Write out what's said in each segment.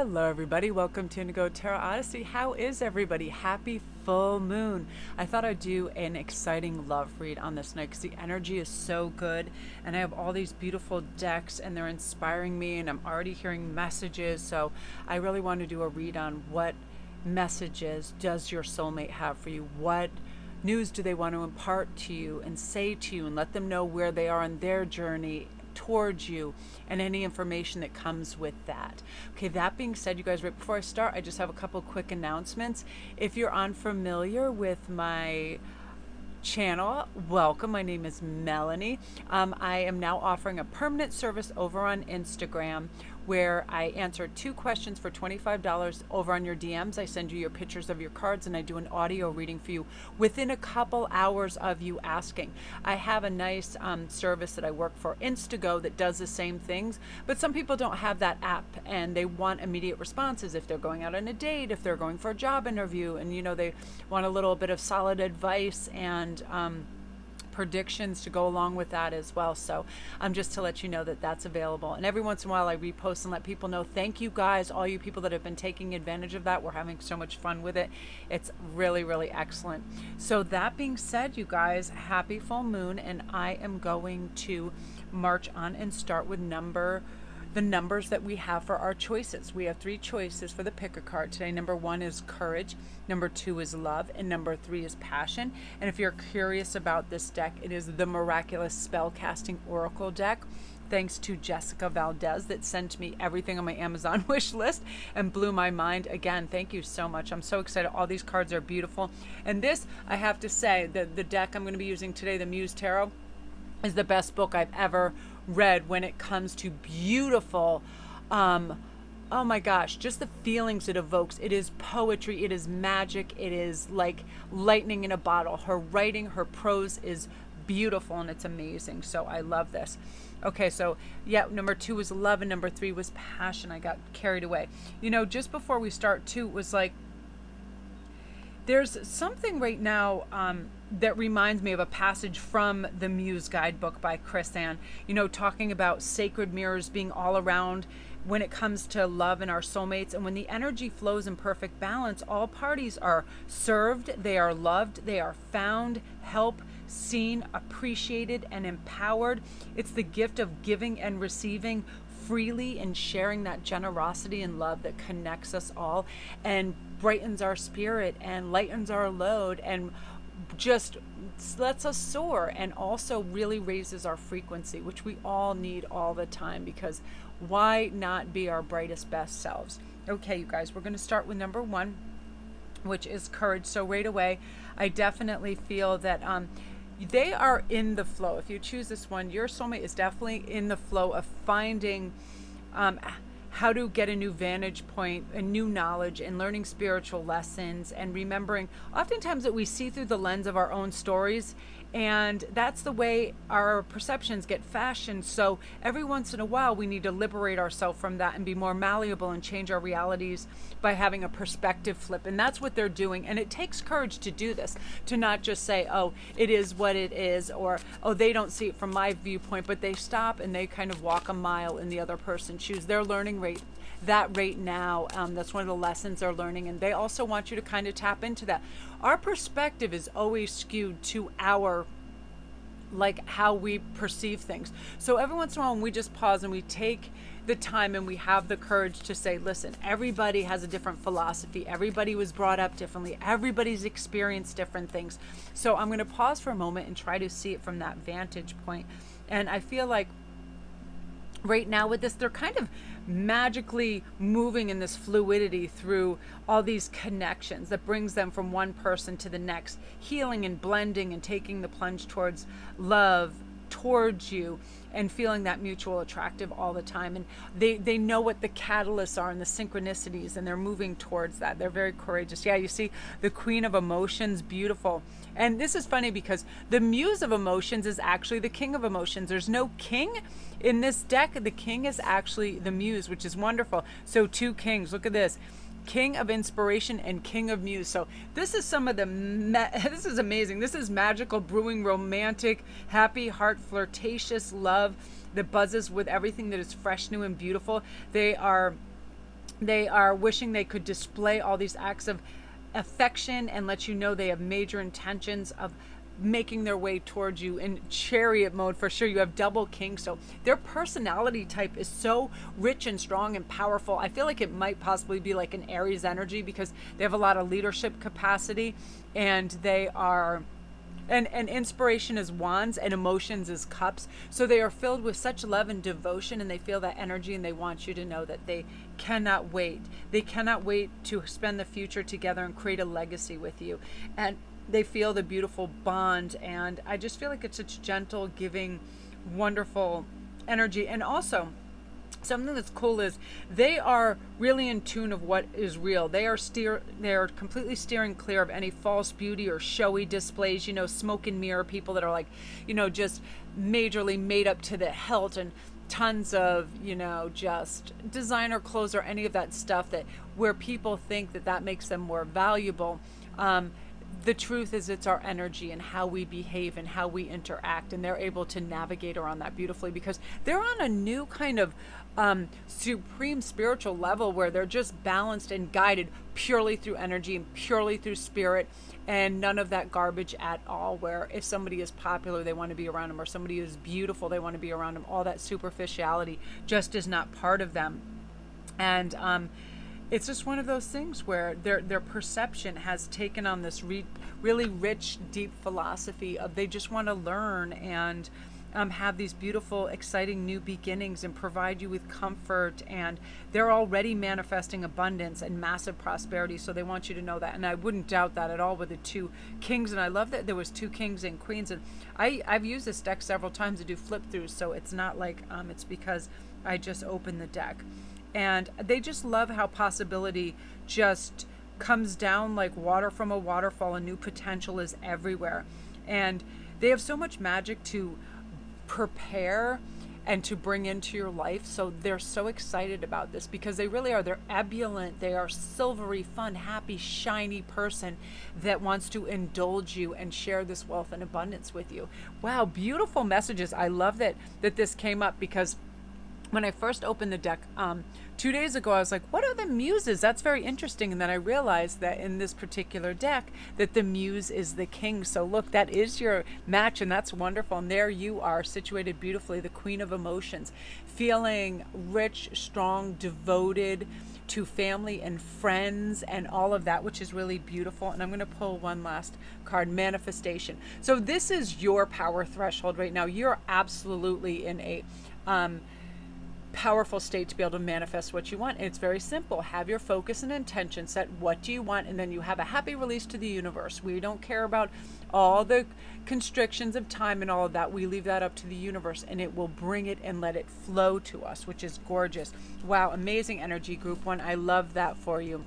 Hello everybody, welcome to Indigo Tarot Odyssey. How is everybody? Happy full moon. I thought I'd do an exciting love read on this night because the energy is so good and I have all these beautiful decks and they're inspiring me and I'm already hearing messages. So I really want to do a read on what messages does your soulmate have for you? What news do they want to impart to you and say to you and let them know where they are on their journey towards you and any information that comes with that. Okay, that being said, you guys, right before I start, I just have a couple quick announcements. If you're unfamiliar with my channel, welcome. My name is Melanie. I am now offering a permanent service over on Instagram where I answer 2 questions for $25 over on your DMs. I send you your pictures of your cards and I do an audio reading for you within a couple hours of you asking. I have a nice service that I work for, Instantgo, that does the same things, but some people don't have that app and they want immediate responses if they're going out on a date, if they're going for a job interview, and they want a little bit of solid advice and predictions to go along with that as well. So just to let you know that that's available, and every once in a while I repost and let people know. Thank you guys, all you people that have been taking advantage of that. We're having so much fun with it. It's really, really excellent. So that being said, you guys, happy full moon, and I am going to march on and start with the numbers that we have for our choices. We have 3 choices for the pick a card today. Number 1 is courage, number 2 is love, and number 3 is passion. And if you're curious about this deck, it is the Miraculous Spellcasting Oracle deck, thanks to Jessica Valdez, that sent me everything on my Amazon wish list and blew my mind. Again, thank you so much. I'm so excited. All these cards are beautiful. And this, I have to say, the deck I'm going to be using today, the Muse Tarot, is the best book I've ever read when it comes to beautiful, oh my gosh, just the feelings it evokes. It is poetry, it is magic, it is like lightning in a bottle. Her writing, her prose is beautiful and it's amazing. So I love this. Okay, so yeah, number 2 was love and number 3 was passion. I got carried away. Just before we start too, it was like, there's something right now that reminds me of a passage from the Muse guidebook by Chris Ann, talking about sacred mirrors being all around when it comes to love and our soulmates. And when the energy flows in perfect balance, all parties are served, they are loved, they are found, help, seen, appreciated, and empowered. It's the gift of giving and receiving freely and sharing that generosity and love that connects us all and brightens our spirit and lightens our load and just lets us soar, and also really raises our frequency, which we all need all the time, because why not be our brightest, best selves? Okay, you guys, we're going to start with number 1, which is courage. So right away, I definitely feel that they are in the flow. If you choose this one, your soulmate is definitely in the flow of finding how to get a new vantage point, a new knowledge, and learning spiritual lessons, and remembering oftentimes that we see through the lens of our own stories, and that's the way our perceptions get fashioned. So every once in a while we need to liberate ourselves from that and be more malleable and change our realities by having a perspective flip. And that's what they're doing, and it takes courage to do this, to not just say, oh, it is what it is, or oh, they don't see it from my viewpoint, but they stop and they kind of walk a mile in the other person's shoes. They're learning right now. That's one of the lessons they're learning, and they also want you to kind of tap into that. Our perspective is always skewed to how we perceive things. So every once in a while, when we just pause and we take the time and we have the courage to say, listen, everybody has a different philosophy, everybody was brought up differently, everybody's experienced different things. So I'm going to pause for a moment and try to see it from that vantage point. And I feel like right now with this, they're kind of magically moving in this fluidity through all these connections that brings them from one person to the next, healing and blending and taking the plunge towards love, towards you, and feeling that mutual attractive all the time. And they know what the catalysts are and the synchronicities, and they're moving towards that. They're very courageous. Yeah, you see the Queen of Emotions, beautiful. And this is funny because the Muse of Emotions is actually the King of Emotions. There's no king in this deck. The king is actually the Muse, which is wonderful. So 2 kings, look at this. King of Inspiration and King of Muse. So this is some of the, this is amazing. This is magical, brewing, romantic, happy, heart, flirtatious love that buzzes with everything that is fresh, new, and beautiful. They are They are wishing they could display all these acts of affection and let you know they have major intentions of making their way towards you in chariot mode for sure. You have double king, so their personality type is so rich and strong and powerful. I feel like it might possibly be like an Aries energy because they have a lot of leadership capacity, and they are and inspiration is wands and emotions is cups. So they are filled with such love and devotion, and they feel that energy, and they want you to know that they cannot wait. They cannot wait to spend the future together and create a legacy with you. And they feel the beautiful bond, and I just feel like it's such gentle, giving, wonderful energy. And also something that's cool is they are really in tune of what is real. They are completely steering clear of any false beauty or showy displays, smoke and mirror people that are like, just majorly made up to the hilt, and tons of, just designer clothes or any of that stuff that where people think that makes them more valuable. The truth is it's our energy and how we behave and how we interact, and they're able to navigate around that beautifully because they're on a new kind of supreme spiritual level where they're just balanced and guided purely through energy and purely through spirit, and none of that garbage at all, where if somebody is popular they want to be around them, or somebody is beautiful they want to be around them. All that superficiality just is not part of them. And it's just one of those things where their perception has taken on this really rich, deep philosophy of they just want to learn and have these beautiful, exciting new beginnings and provide you with comfort. And they're already manifesting abundance and massive prosperity. So they want you to know that. And I wouldn't doubt that at all with the two kings. And I love that there was two kings and queens. And I've used this deck several times to do flip throughs. So it's not like it's because I just opened the deck. And they just love how possibility just comes down like water from a waterfall, and new potential is everywhere. And they have so much magic to prepare and to bring into your life. So they're so excited about this because they really are. They're ebullient. They are silvery, fun, happy, shiny person that wants to indulge you and share this wealth and abundance with you. Wow, beautiful messages. I love that this came up because when I first opened the deck 2 days ago, I was like, what are the muses? That's very interesting. And then I realized that in this particular deck that the muse is the king. So look, that is your match, and that's wonderful. And there you are, situated beautifully, the queen of emotions, feeling rich, strong, devoted to family and friends and all of that, which is really beautiful. And I'm going to pull one last card, manifestation. So this is your power threshold right now. You're absolutely in a powerful state to be able to manifest what you want. And it's very simple. Have your focus and intention set. What do you want? And then you have a happy release to the universe. We don't care about all the constrictions of time and all of that. We leave that up to the universe, and it will bring it and let it flow to us, which is gorgeous. Wow, amazing energy, group one. I love that for you.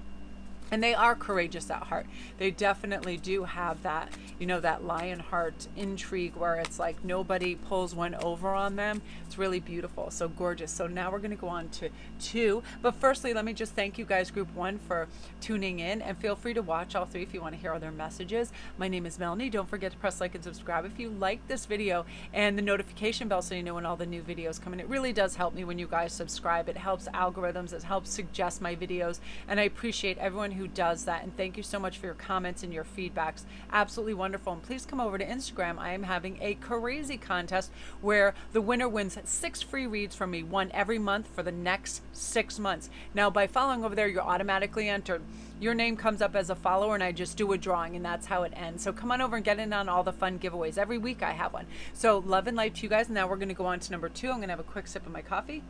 And they are courageous at heart. They definitely do have that, that lion heart intrigue where it's like nobody pulls one over on them. It's really beautiful. So gorgeous. So now we're going to go on to two. But firstly, let me just thank you guys, group one, for tuning in. And feel free to watch all three if you want to hear other messages. My name is Melanie. Don't forget to press like and subscribe if you like this video, and the notification bell so you know when all the new videos come in. It really does help me when you guys subscribe. It helps algorithms. It helps suggest my videos. And I appreciate everyone who does that, and thank you so much for your comments and your feedbacks. Absolutely wonderful. And please come over to Instagram. I am having a crazy contest where the winner wins 6 free reads from me, one every month for the next 6 months. Now by following over there, you're automatically entered. Your name comes up as a follower, and I just do a drawing, and that's how it ends. So come on over and get in on all the fun giveaways. Every week I have one. So love and light to you guys. Now we're going to go on to number 2. I'm going to have a quick sip of my coffee.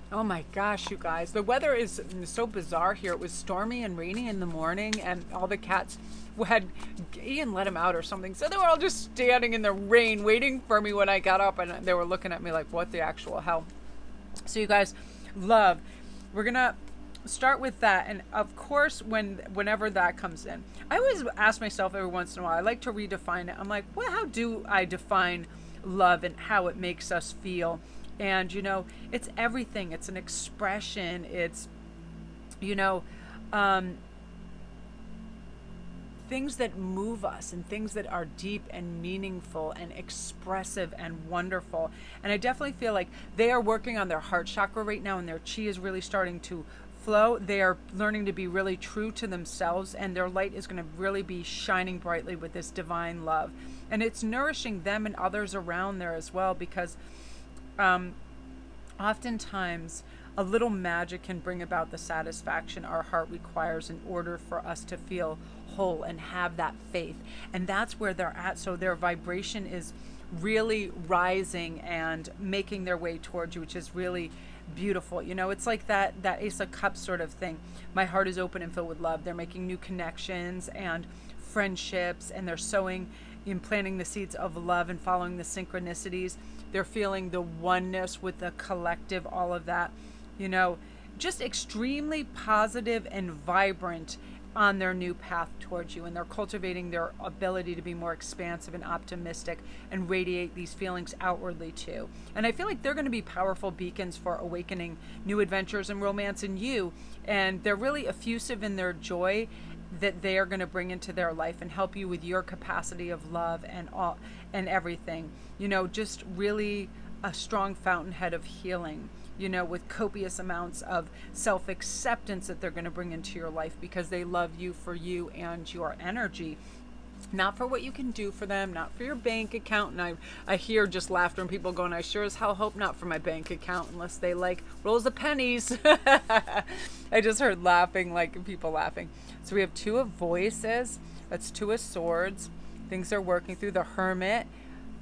Oh my gosh, you guys. The weather is so bizarre here. It was stormy and rainy in the morning, and all the cats Ian let them out or something. So they were all just standing in the rain waiting for me when I got up, and they were looking at me like, what the actual hell? So you guys, love. We're going to start with that. And of course, whenever that comes in, I always ask myself every once in a while, I like to redefine it. I'm like, well, how do I define love and how it makes us feel? And, it's everything. It's an expression. It's, things that move us and things that are deep and meaningful and expressive and wonderful. And I definitely feel like they are working on their heart chakra right now, and their chi is really starting to flow. They are learning to be really true to themselves, and their light is going to really be shining brightly with this divine love. And it's nourishing them and others around there as well, because oftentimes a little magic can bring about the satisfaction our heart requires in order for us to feel whole and have that faith. And that's where they're at. So their vibration is really rising and making their way towards you, which is really beautiful. You know, it's like that Ace of Cups sort of thing. My heart is open and filled with love. They're making new connections and friendships, and they're sowing and planting the seeds of love and following the synchronicities. They're feeling the oneness with the collective, all of that, you know, just extremely positive and vibrant on their new path towards you. And they're cultivating their ability to be more expansive and optimistic and radiate these feelings outwardly too. And I feel like they're going to be powerful beacons for awakening new adventures and romance in you. And they're really effusive in their joy that they are going to bring into their life and help you with your capacity of love and all and everything. You know, just really a strong fountainhead of healing, you know, with copious amounts of self-acceptance that they're going to bring into your life, because they love you for you and your energy, not for what you can do for them, not for your bank account. And I hear just laughter and people going, I sure as hell hope not for my bank account, unless they like rolls of pennies. I just heard laughing, like people laughing. So we have Two of Voices. That's Two of Swords. Things are working through. The Hermit.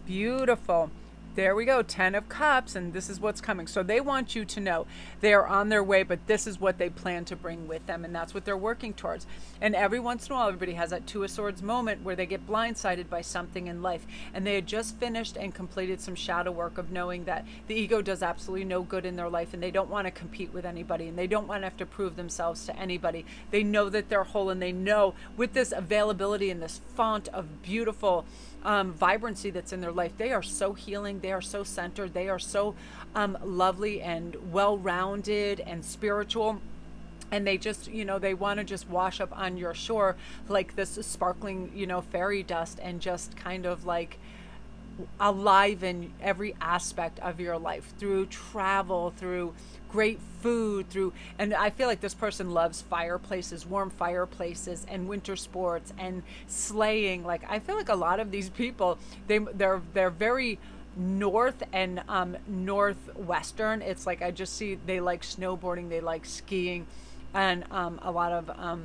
Beautiful. There we go, 10 of Cups, and this is what's coming. So they want you to know they are on their way, but this is what they plan to bring with them, and that's what they're working towards. And every once in a while, everybody has that Two of Swords moment where they get blindsided by something in life, and they had just finished and completed some shadow work of knowing that the ego does absolutely no good in their life, and they don't want to compete with anybody, and they don't want to have to prove themselves to anybody. They know that they're whole, and they know with this availability and this font of beautiful vibrancy that's in their life, they are so healing, they are so centered, they are so lovely and well-rounded and spiritual. And they just, you know, they want to just wash up on your shore like this sparkling, you know, fairy dust, and just kind of like alive in every aspect of your life through travel, through great food, through, and I feel like this person loves fireplaces, warm fireplaces, and winter sports and sleighing. Like, I feel like a lot of these people, they're very north and northwestern. It's like I just see they like snowboarding, they like skiing, and a lot of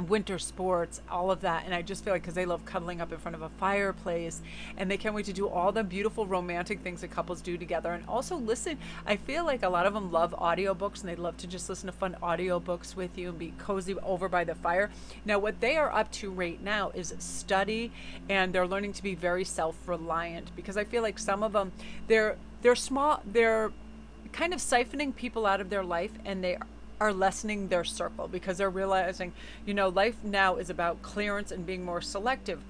winter sports, all of that. And I just feel like because they love cuddling up in front of a fireplace, and they can't wait to do all the beautiful romantic things that couples do together. And also listen, I feel like a lot of them love audiobooks, and they love to just listen to fun audiobooks with you and be cozy over by the fire. Now what they are up to right now is study, and they're learning to be very self-reliant, because I feel like some of them, they're kind of siphoning people out of their life, and they are lessening their circle, because they're realizing, you know, life now is about clearance and being more selective.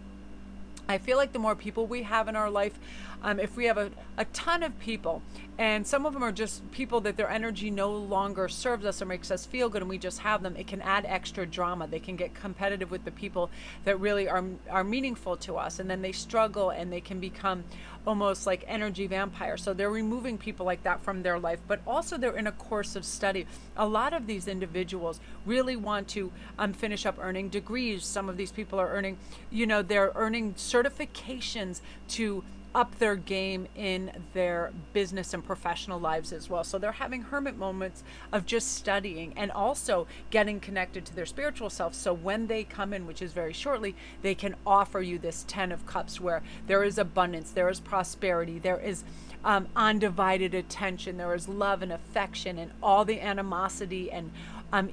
I feel like the more people we have in our life, if we have a ton of people, and some of them are just people that their energy no longer serves us or makes us feel good, and we just have them, it can add extra drama. They can get competitive with the people that really are meaningful to us, and then they struggle, and they can become almost like energy vampires. So they're removing people like that from their life, but also they're in a course of study. A lot of these individuals really want to finish up earning degrees. Some of these people are earning, you know, they're earning certifications to up their game in their business and professional lives as well. So they're having hermit moments of just studying and also getting connected to their spiritual self. So when they come in, which is very shortly, they can offer you this 10 of Cups where there is abundance, there is prosperity, there is undivided attention, there is love and affection, and all the animosity and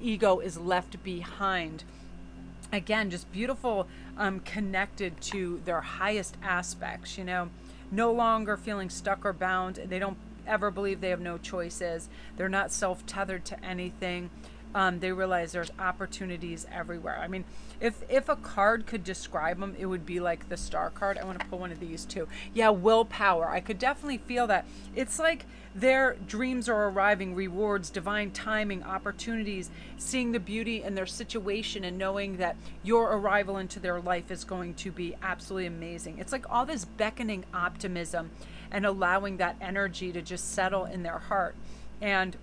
ego is left behind. Again, just beautiful, connected to their highest aspects, you know, no longer feeling stuck or bound. They don't ever believe they have no choices. They're not self-tethered to anything. they realize there's opportunities everywhere. I mean, if a card could describe them, it would be like the star card. I want to pull one of these too. Yeah, willpower. I could definitely feel that. It's like their dreams are arriving, rewards, divine timing, opportunities, seeing the beauty in their situation and knowing that your arrival into their life is going to be absolutely amazing. It's like all this beckoning optimism and allowing that energy to just settle in their heart. And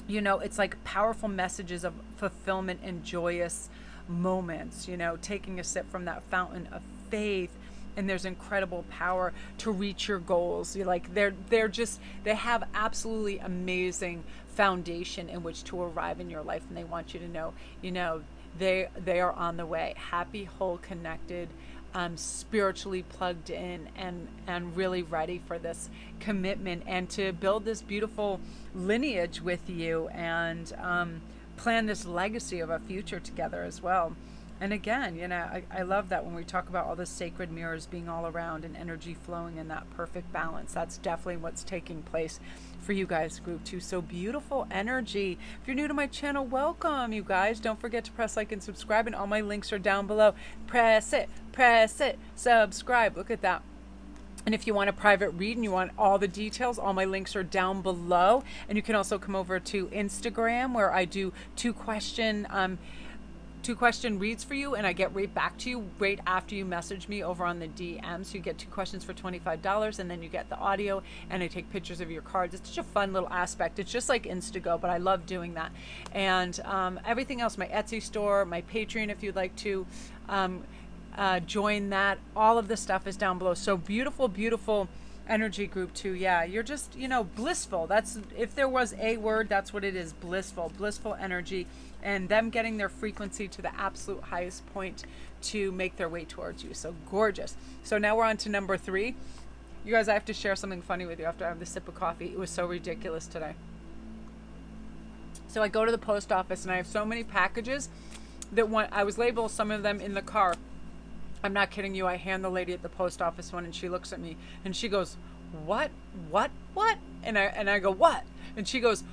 you know, it's like powerful messages of fulfillment and joyous moments, you know, taking a sip from that fountain of faith. And there's incredible power to reach your goals. You're like, they have absolutely amazing foundation in which to arrive in your life. And they want you to know, you know, they are on the way, happy, whole, connected, spiritually plugged in, and really ready for this commitment and to build this beautiful lineage with you, and plan this legacy of a future together as well. And again, you know, I love that when we talk about all the sacred mirrors being all around and energy flowing in that perfect balance. That's definitely what's taking place for you guys, group 2. So beautiful energy. If you're new to my channel, welcome, you guys. Don't forget to press like and subscribe, and all my links are down below. Press it, subscribe. Look at that. And if you want a private read and you want all the details, all my links are down below. And you can also come over to Instagram, where I do two question reads for you, and I get right back to you right after you message me over on the DM. So you get 2 questions for $25, and then you get the audio, and I take pictures of your cards. It's such a fun little aspect. It's just like Instantgo, but I love doing that. And everything else, my Etsy store, my Patreon, if you'd like to join that, all of the stuff is down below. So beautiful energy, group 2. Yeah, you're just, you know, blissful. That's, if there was a word, that's what it is. Blissful energy, and them getting their frequency to the absolute highest point to make their way towards you. So gorgeous. So now we're on to number 3. You guys, I have to share something funny with you after I have this sip of coffee. It was so ridiculous today. So I go to the post office, and I have so many packages that I was labeled some of them in the car. I'm not kidding you. I hand the lady at the post office one, and she looks at me and she goes, what? And I go, what? And she goes,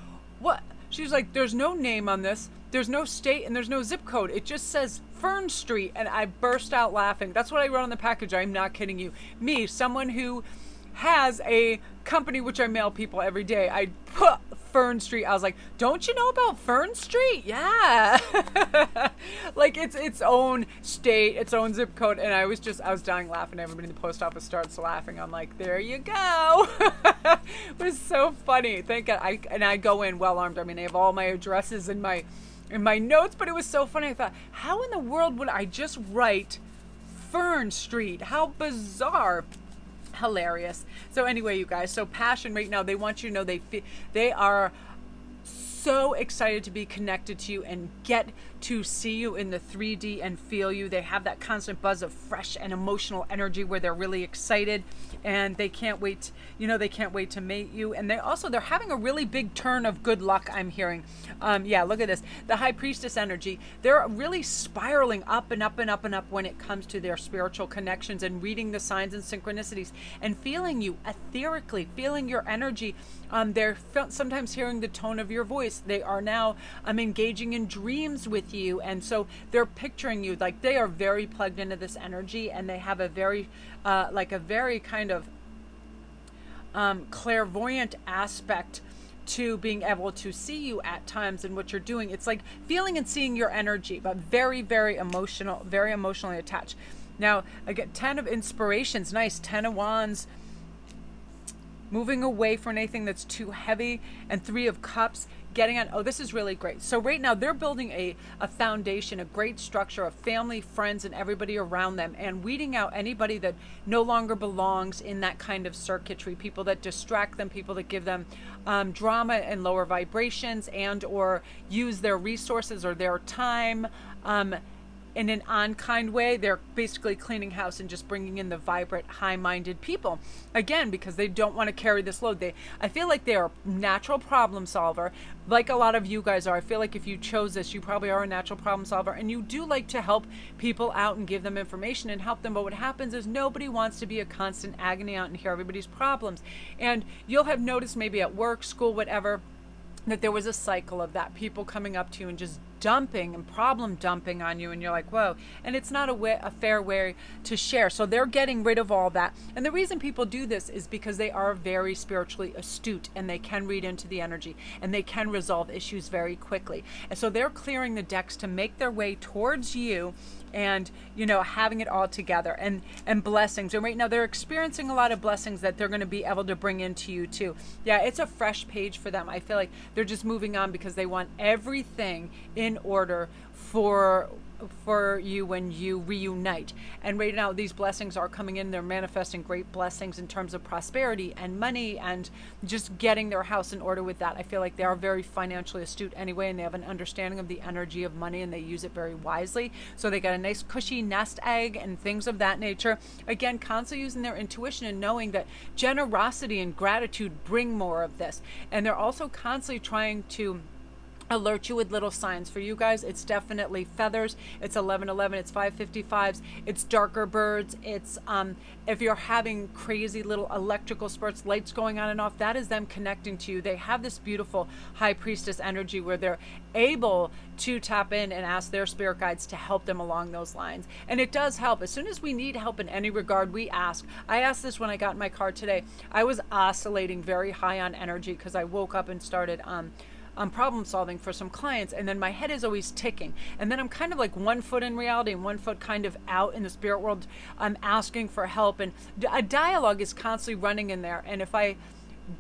what? She's like, there's no name on this. There's no state, and there's no zip code. It just says Fern Street. And I burst out laughing. That's what I wrote on the package. I'm not kidding you. Me, someone who has a company which I mail people every day, I put Fern Street. I was like, don't you know about Fern Street? Yeah. Like it's its own state, its own zip code. And I was dying laughing. Everybody in the post office starts laughing. I'm like, there you go. It was so funny. Thank God. I go in well armed. I mean, I have all my addresses in my notes, but it was so funny. I thought, how in the world would I just write Fern Street? How bizarre. Hilarious. So anyway, you guys, so passion right now, they want you to know they are so excited to be connected to you and get to see you in the 3D and feel you. They have that constant buzz of fresh and emotional energy where they're really excited, and they can't wait, you know, they can't wait to meet you. And they're having a really big turn of good luck, I'm hearing. Yeah, look at this. The High Priestess energy. They're really spiraling up and up and up and up when it comes to their spiritual connections and reading the signs and synchronicities and feeling you etherically, feeling your energy. They're sometimes hearing the tone of your voice. They are now engaging in dreams with you, and so they're picturing you. Like, they are very plugged into this energy, and they have a very kind of clairvoyant aspect to being able to see you at times and what you're doing. It's like feeling and seeing your energy, but very, very emotional, very emotionally attached. Now, again, 10 of Inspirations, nice. 10 of Wands, moving away from anything that's too heavy, and 3 of Cups, getting on. Oh, this is really great. So right now they're building a foundation, a great structure of family, friends, and everybody around them, and weeding out anybody that no longer belongs in that kind of circuitry, people that distract them, people that give them drama and lower vibrations, and or use their resources or their time in an unkind way. They're basically cleaning house and just bringing in the vibrant, high-minded people. Again, because they don't want to carry this load. I feel like they are a natural problem solver, like a lot of you guys are. I feel like if you chose this, you probably are a natural problem solver, and you do like to help people out and give them information and help them. But what happens is nobody wants to be a constant agony out and hear everybody's problems. And you'll have noticed maybe at work, school, whatever, that there was a cycle of that, people coming up to you and just dumping and problem dumping on you, and you're like, whoa. And it's not a fair way to share. So they're getting rid of all that. And the reason people do this is because they are very spiritually astute, and they can read into the energy, and they can resolve issues very quickly. And so they're clearing the decks to make their way towards you, and having it all together, and blessings. And right now they're experiencing a lot of blessings that they're going to be able to bring into you too. Yeah, it's a fresh page for them. I feel like they're just moving on because they want everything in order for you when you reunite. And right now these blessings are coming in. They're manifesting great blessings in terms of prosperity and money, and just getting their house in order with that. I feel like they are very financially astute anyway, and they have an understanding of the energy of money, and they use it very wisely. So they got a nice cushy nest egg and things of that nature. Again, constantly using their intuition and knowing that generosity and gratitude bring more of this. And they're also constantly trying to alert you with little signs. For you guys, it's definitely feathers, it's 1111, it's 555s, it's darker birds, it's if you're having crazy little electrical spurts, lights going on and off, that is them connecting to you. They have this beautiful high priestess energy where they're able to tap in and ask their spirit guides to help them along those lines. And it does help. As soon as we need help in any regard, we ask. I asked this when I got in my car today. I was oscillating very high on energy because I woke up and started problem solving for some clients, and then my head is always ticking, and then I'm kind of like 1 foot in reality and 1 foot kind of out in the spirit world. I'm asking for help, and a dialogue is constantly running in there. And if I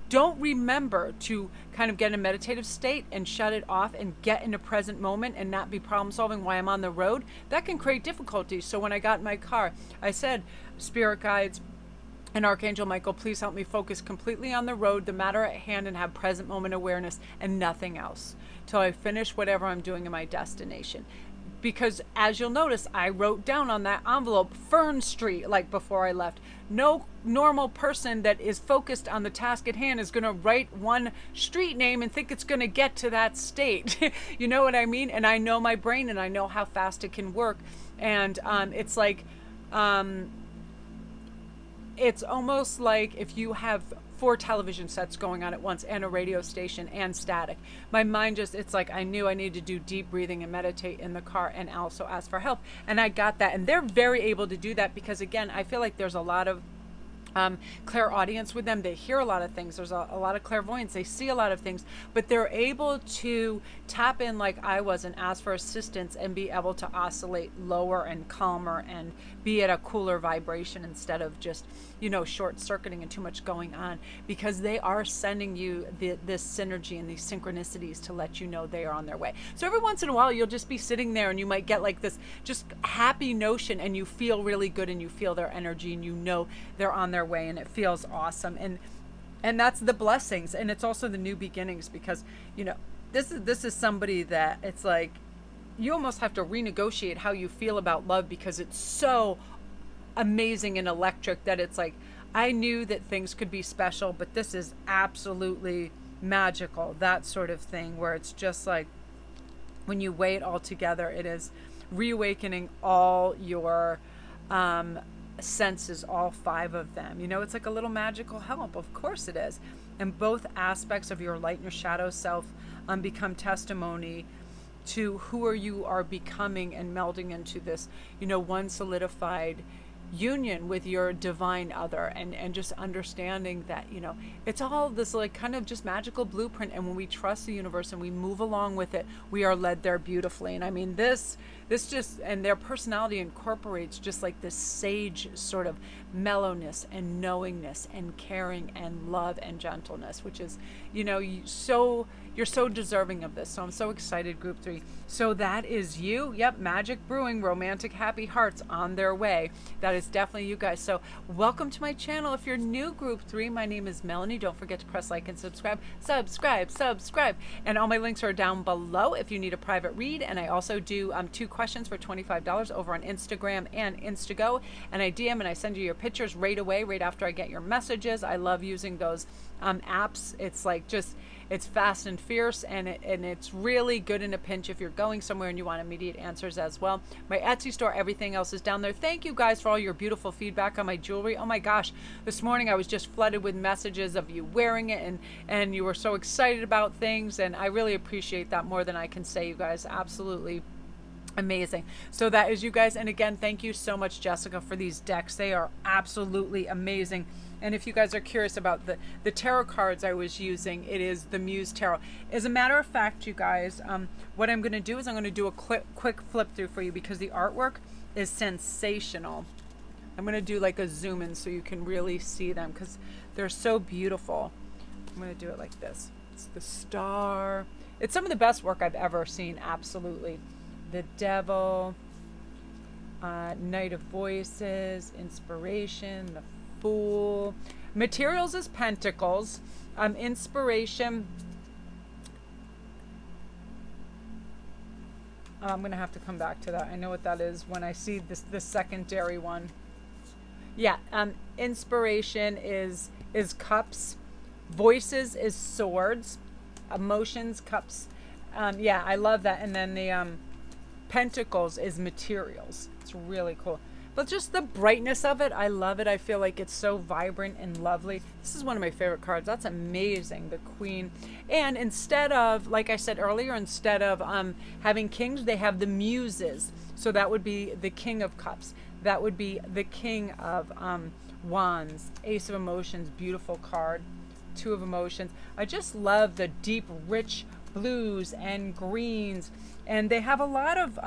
don't remember to kind of get in a meditative state and shut it off and get in the present moment and not be problem solving while I'm on the road, that can create difficulties. So when I got in my car, I said, spirit guides and Archangel Michael, please help me focus completely on the road, the matter at hand, and have present moment awareness and nothing else till I finish whatever I'm doing in my destination. Because as you'll notice, I wrote down on that envelope Fern Street, like before I left. No normal person that is focused on the task at hand is going to write one street name and think it's going to get to that state. You know what I mean? And I know my brain, and I know how fast it can work. And it's like, it's almost like if you have 4 television sets going on at once and a radio station and static. My mind just, it's like I knew I needed to do deep breathing and meditate in the car and also ask for help. And I got that. And they're very able to do that because, again, I feel like there's a lot of clairaudience with them. They hear a lot of things. There's a lot of clairvoyance. They see a lot of things, but they're able to tap in like I was and ask for assistance and be able to oscillate lower and calmer and be at a cooler vibration instead of just, short circuiting and too much going on, because they are sending you this synergy and these synchronicities to let you know they are on their way. So every once in a while, you'll just be sitting there and you might get like this just happy notion, and you feel really good, and you feel their energy, and they're on their way, and it feels awesome. And that's the blessings. And it's also the new beginnings, because this is somebody that it's like you almost have to renegotiate how you feel about love, because it's so amazing and electric that it's like, I knew that things could be special, but this is absolutely magical, that sort of thing, where it's just like when you weigh it all together, it is reawakening all your senses, all 5 of them. It's like a little magical help. Of course it is. And both aspects of your light and your shadow self become testimony to who you are becoming and melding into this, one solidified union with your divine other, and just understanding that, it's all this like kind of just magical blueprint. And when we trust the universe and we move along with it, we are led there beautifully. And I mean, this just, and their personality incorporates just like this sage sort of mellowness and knowingness and caring and love and gentleness, which is, you're so deserving of this. So I'm so excited, group 3. So that is you. Yep, magic brewing, romantic happy hearts on their way. That is definitely you guys. So welcome to my channel. If you're new, group 3, my name is Melanie. Don't forget to press like and subscribe. Subscribe. And all my links are down below if you need a private read. And I also do 2 questions for $25 over on Instagram and Instago. And I DM and I send you your pictures right away, right after I get your messages. I love using those apps. It's like It's fast and fierce, and it's really good in a pinch if you're going somewhere and you want immediate answers as well. My Etsy store, everything else is down there. Thank you guys for all your beautiful feedback on my jewelry. Oh my gosh, this morning I was just flooded with messages of you wearing it, and you were so excited about things, and I really appreciate that more than I can say, you guys. Absolutely amazing. So that is you guys. And again, thank you so much, Jessica, for these decks. They are absolutely amazing. And if you guys are curious about the tarot cards I was using, it is the Muse Tarot. As a matter of fact, you guys, what I'm going to do is I'm going to do a quick flip through for you because the artwork is sensational. I'm going to do like a zoom in so you can really see them because they're so beautiful. I'm going to do it like this. It's the star. It's some of the best work I've ever seen, absolutely. The Devil, Knight of Voices, Inspiration, the Fool. Materials is Pentacles. Inspiration. I'm going to have to come back to that. I know what that is when I see the secondary one. Yeah, Inspiration is Cups. Voices is Swords. Emotions, Cups. Yeah, I love that. And then the Pentacles is Materials. It's really cool. But just the brightness of it, I love it. I feel like it's so vibrant and lovely. This is one of my favorite cards. That's amazing, the Queen. And instead of, like I said earlier, instead of having kings, they have the muses. So that would be the King of Cups. That would be the King of Wands. Ace of Emotions, beautiful card. Two of Emotions. I just love the deep, rich blues and greens. And they have a lot of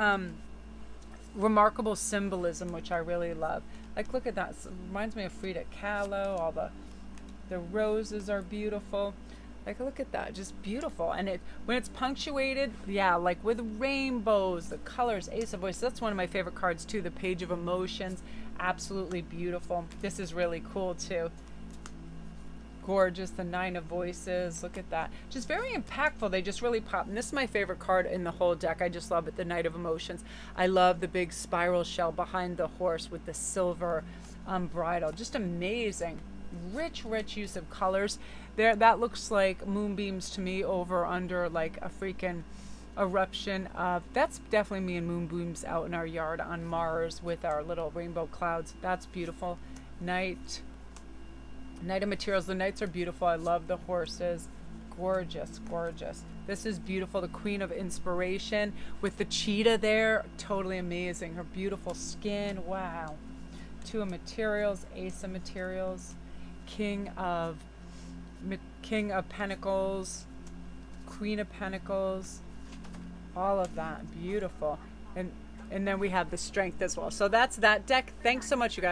remarkable symbolism, which I really love. Like, look at that. It reminds me of Frida Kahlo. All the roses are beautiful. Like, look at that. Just beautiful. And when it's punctuated, yeah, like with rainbows, the colors, Ace of Voices. That's one of my favorite cards, too. The Page of Emotions. Absolutely beautiful. This is really cool, too. Gorgeous. The Nine of Voices. Look at that. Just very impactful. They just really pop. And this is my favorite card in the whole deck. I just love it. The Knight of Emotions. I love the big spiral shell behind the horse with the silver bridle. Just amazing. Rich use of colors. There, that looks like moonbeams to me over under like a freaking eruption of, that's definitely me and moonbeams out in our yard on Mars with our little rainbow clouds. That's beautiful. Knight of Materials. The knights are beautiful. I love the horses. Gorgeous. This is beautiful. The Queen of Inspiration with the cheetah there. Totally amazing. Her beautiful skin. Wow. Two of Materials. Ace of Materials. King of Pentacles. Queen of Pentacles. All of that. Beautiful. And then we have the Strength as well. So that's that deck. Thanks so much, you guys.